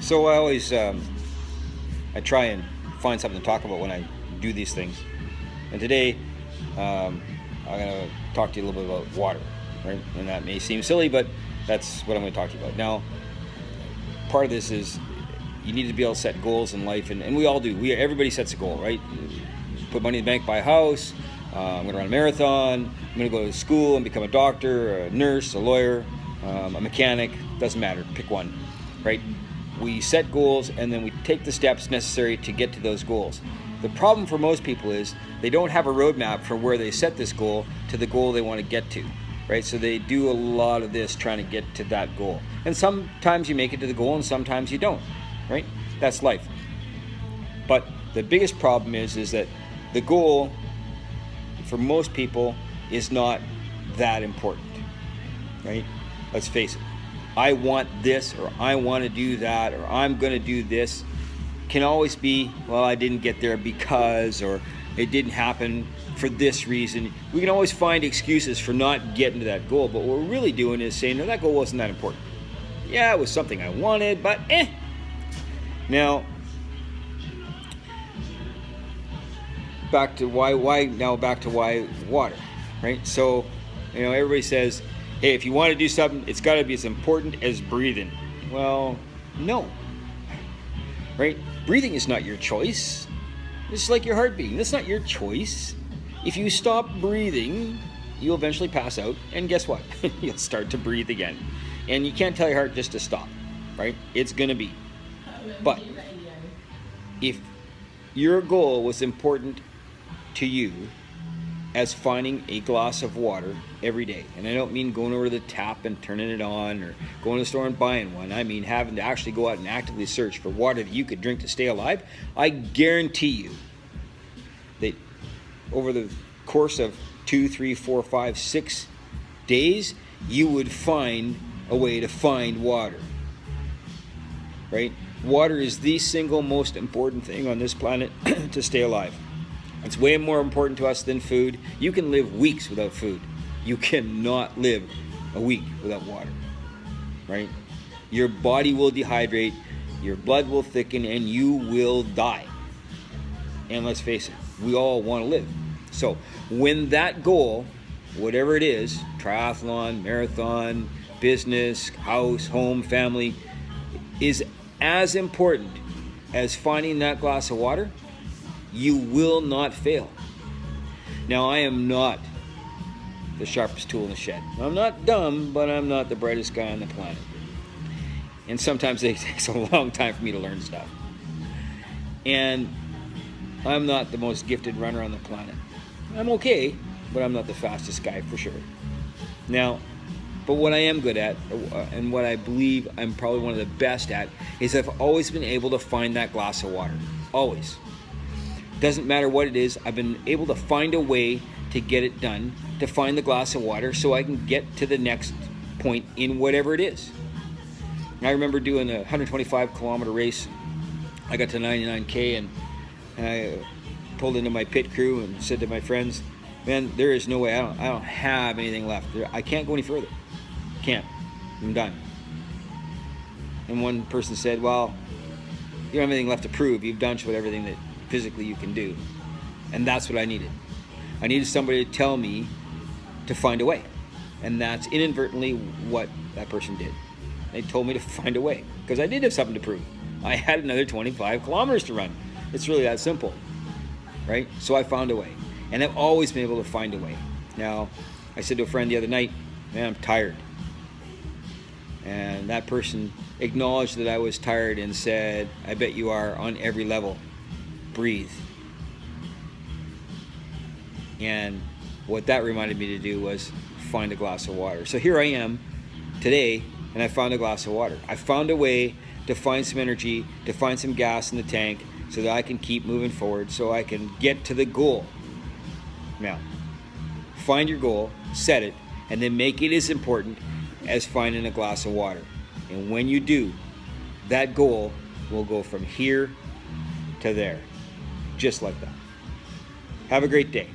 So I always I try and find something to talk about when I do these things. And today I'm going to talk to you a little bit about water, right? And that may seem silly, but that's what I'm going to talk to you about. Now, part of this is you need to be able to set goals in life, and we all do. Everybody sets a goal, right? Put money in the bank, buy a house. I'm going to run a marathon. I'm going to go to school and become a doctor, a nurse, a lawyer, a mechanic. Doesn't matter. Pick one, right? We set goals and then we take the steps necessary to get to those goals. The problem for most people is they don't have a roadmap from where they set this goal to the goal they want to get to, right? So they do a lot of this trying to get to that goal. And sometimes you make it to the goal and sometimes you don't, right? That's life. But the biggest problem is that the goal for most people is not that important, right? Let's face it. I want this, or I want to do that, or I'm going to do this, can always be, well, I didn't get there because, or it didn't happen for this reason. We can always find excuses for not getting to that goal, but what we're really doing is saying, no, that goal wasn't that important. Yeah, it was something I wanted, but Now, back to why water, right? So, everybody says, hey, if you want to do something, it's got to be as important as breathing. Well, no, right? Breathing is not your choice. It's like your heart beating. That's not your choice. If you stop breathing, you'll eventually pass out, and guess what? You'll start to breathe again. And you can't tell your heart just to stop, right? It's going to beat. But if your goal was important to you as finding a glass of water every day, and I don't mean going over to the tap and turning it on or going to the store and buying one, I mean having to actually go out and actively search for water that you could drink to stay alive, I guarantee you that over the course of 2, 3, 4, 5, 6 days, you would find a way to find water, right? Water is the single most important thing on this planet to stay alive. It's way more important to us than food. You can live weeks without food. You cannot live a week without water, right? Your body will dehydrate, your blood will thicken, and you will die. And let's face it, we all want to live. So when that goal, whatever it is, triathlon, marathon, business, house, home, family, is as important as finding that glass of water, you will not fail. Now, I am not the sharpest tool in the shed. I'm not dumb, but I'm not the brightest guy on the planet. And sometimes it takes a long time for me to learn stuff. And I'm not the most gifted runner on the planet. I'm okay, but I'm not the fastest guy for sure. Now, but what I am good at, and what I believe I'm probably one of the best at, is I've always been able to find that glass of water. Always. Doesn't matter what it is, I've been able to find a way to get it done, to find the glass of water so I can get to the next point in whatever it is. And I remember doing a 125 kilometer race. I got to 99K and I pulled into my pit crew and said to my friends, man, there is no way, I don't have anything left. I can't go any further. Can't. I'm done. And one person said, well, you don't have anything left to prove. You've done everything that physically you can do. And that's what I needed. I needed somebody to tell me to find a way. And that's inadvertently what that person did. They told me to find a way because I did have something to prove. I had another 25 kilometers to run. It's really that simple, right? So I found a way, and I've always been able to find a way. Now, I said to a friend the other night, man, I'm tired. And that person acknowledged that I was tired and said, I bet you are on every level. Breathe. And what that reminded me to do was find a glass of water. So here I am today, and I found a glass of water. I found a way to find some energy, to find some gas in the tank so that I can keep moving forward, so I can get to the goal. Now, find your goal, set it, and then make it as important as finding a glass of water. And when you do, that goal will go from here to there. Just like that. Have a great day.